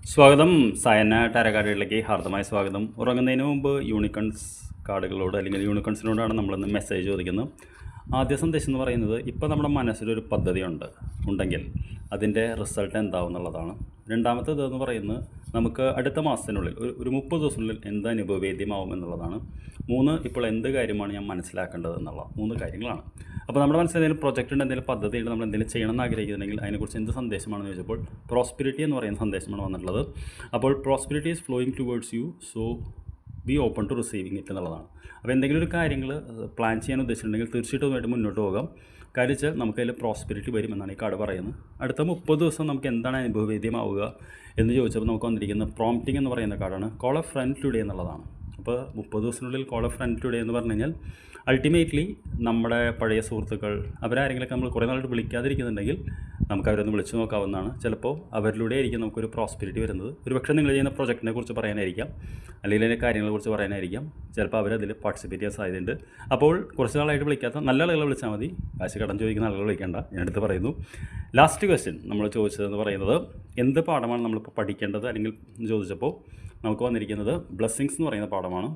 സ്വാഗതം. സയന ടാരോ കാർഡുകളിലേക്ക് ഹാർദമായ സ്വാഗതം. ഉറങ്ങുന്നതിന് മുമ്പ് യൂണിക്കൺസ് കാർഡുകളോട് അല്ലെങ്കിൽ യൂണിക്കൺസിനോടാണ് നമ്മളിന്ന് മെസ്സേജ് ചോദിക്കുന്നത്. ആദ്യ സന്ദേശം എന്ന് പറയുന്നത്, ഇപ്പോൾ നമ്മുടെ മനസ്സിലൊരു പദ്ധതി ഉണ്ടെങ്കിൽ അതിൻ്റെ റിസൾട്ട് എന്താവും എന്നുള്ളതാണ്. രണ്ടാമത്തേത് എന്ന് പറയുന്നത്, നമുക്ക് അടുത്ത മാസത്തിനുള്ളിൽ ഒരു 30 ദിവസത്തിനുള്ളിൽ എന്ത് അനുഭവവേദ്യമാവും എന്നുള്ളതാണ്. 3, ഇപ്പോൾ എന്ത് കാര്യമാണ് ഞാൻ മനസ്സിലാക്കേണ്ടത് എന്നുള്ള 3 കാര്യങ്ങളാണ്. അപ്പോൾ നമ്മുടെ മനസ്സിൽ എന്തെങ്കിലും പ്രൊജക്റ്റ് ഉണ്ട്, എന്തെങ്കിലും പദ്ധതിയുണ്ട്, നമ്മൾ എന്തെങ്കിലും ചെയ്യണം എന്ന് ആഗ്രഹിക്കുന്നുണ്ടെങ്കിൽ അതിനെക്കുറിച്ച് എന്ത് സന്ദേശമാണെന്ന് ചോദിച്ചപ്പോൾ പ്രോസ്പിരിറ്റി എന്ന് പറയുന്ന സന്ദേശമാണ് വന്നിട്ടുള്ളത്. അപ്പോൾ prosperity is flowing towards you, so be open to receiving it എന്നുള്ളതാണ്. അപ്പോൾ എന്തെങ്കിലും ഒരു കാര്യങ്ങൾ പ്ലാൻ ചെയ്യാൻ ഉദ്ദേശിച്ചിട്ടുണ്ടെങ്കിൽ തീർച്ചയായിട്ടും മുന്നോട്ട് പോകാം. കാര്യം വെച്ചാൽ നമുക്കതിൽ പ്രോസ്പെരിറ്റി വരും എന്നാണ് ഈ കാർഡ് പറയുന്നത്. അടുത്ത 30 ദിവസം നമുക്ക് എന്താണ് അനുഭവവേദ്യമാവുക എന്ന് ചോദിച്ചപ്പോൾ നമുക്ക് വന്നിരിക്കുന്ന പ്രോംപ്റ്റിംഗ് എന്ന് പറയുന്ന കാർഡാണ് കോൾ എ ഫ്രണ്ട് ടുഡേ എന്നുള്ളതാണ്. അപ്പോൾ 30 ദിവസത്തിനുള്ളിൽ കോൾ എ ഫ്രണ്ട് ടുഡേ എന്ന് പറഞ്ഞു കഴിഞ്ഞാൽ അൾട്ടിമേറ്റ്ലി നമ്മുടെ പഴയ സുഹൃത്തുക്കൾ അവരാരെങ്കിലൊക്കെ നമ്മൾ കുറേ നാളായിട്ട് വിളിക്കാതിരിക്കുന്നുണ്ടെങ്കിൽ നമുക്ക് അവരൊന്ന് വിളിച്ചു നോക്കാവുന്നതാണ്. ചിലപ്പോൾ അവരിലൂടെ ആയിരിക്കും നമുക്കൊരു പ്രോസ്പെരിറ്റി വരുന്നത്. ഒരുപക്ഷെ നിങ്ങൾ ചെയ്യുന്ന പ്രൊജക്റ്റിനെ കുറിച്ച് പറയാനായിരിക്കാം, അല്ലെങ്കിൽ അതിൻ്റെ കാര്യങ്ങളെക്കുറിച്ച് പറയാനായിരിക്കാം. ചിലപ്പോൾ അവരതിൽ പാർട്ടിസിപ്പേറ്റ് ചെയ്യാൻ സാധ്യതയുണ്ട്. അപ്പോൾ കുറച്ച് നാളായിട്ട് വിളിക്കാത്ത നല്ല ആളുകളെ വിളിച്ചാൽ മതി. കാശ് കടം ചോദിക്കുന്ന ആളുകൾ വിളിക്കേണ്ട. ഞാനെടുത്ത് പറയുന്നു. ലാസ്റ്റ് ക്വസ്റ്റ്യൻ നമ്മൾ ചോദിച്ചതെന്ന് പറയുന്നത്, എന്ത് പാഠമാണ് നമ്മളിപ്പോൾ പഠിക്കേണ്ടത് അല്ലെങ്കിൽ ചോദിച്ചപ്പോൾ നമുക്ക് വന്നിരിക്കുന്നത് ബ്ലെസ്സിങ്സ് എന്ന് പറയുന്ന പാഠമാണ്.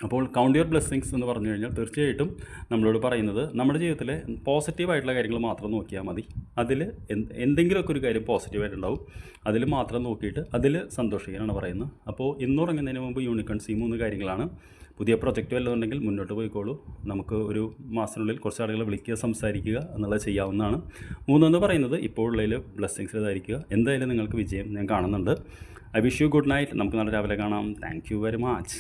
അപ്പോൾ കൗണ്ട് യുവർ ബ്ലെസ്സിങ്സ് എന്ന് പറഞ്ഞു കഴിഞ്ഞാൽ തീർച്ചയായിട്ടും നമ്മളോട് പറയുന്നത്, നമ്മുടെ ജീവിതത്തിലെ പോസിറ്റീവായിട്ടുള്ള കാര്യങ്ങൾ മാത്രം നോക്കിയാൽ മതി. അതിൽ എന്തെങ്കിലുമൊക്കെ ഒരു കാര്യം പോസിറ്റീവായിട്ടുണ്ടാവും, അതിൽ മാത്രം നോക്കിയിട്ട് അതിൽ സന്തോഷിക്കാനാണ് പറയുന്നത്. അപ്പോൾ ഇന്നുറങ്ങുന്നതിന് മുമ്പ് യൂണിക്കൺസ് ഈ 3 കാര്യങ്ങളാണ്. പുതിയ പ്രൊജക്റ്റ് വല്ലതുണ്ടെങ്കിൽ മുന്നോട്ട് പോയിക്കോളൂ. നമുക്ക് ഒരു മാസത്തിനുള്ളിൽ കുറച്ച് ആളുകളെ വിളിക്കുക, സംസാരിക്കുക എന്നുള്ളത് ചെയ്യാവുന്നതാണ്. 3 എന്ന് പറയുന്നത് ഇപ്പോൾ ഉള്ളതിൽ ബ്ലെസ്സിങ്സ് ഇതായിരിക്കുക. എന്തായാലും നിങ്ങൾക്ക് വിജയം ഞാൻ കാണുന്നുണ്ട്. I wish you good night. നമുക്ക് നാളെ രാവിലെ കാണാം. Thank you very much.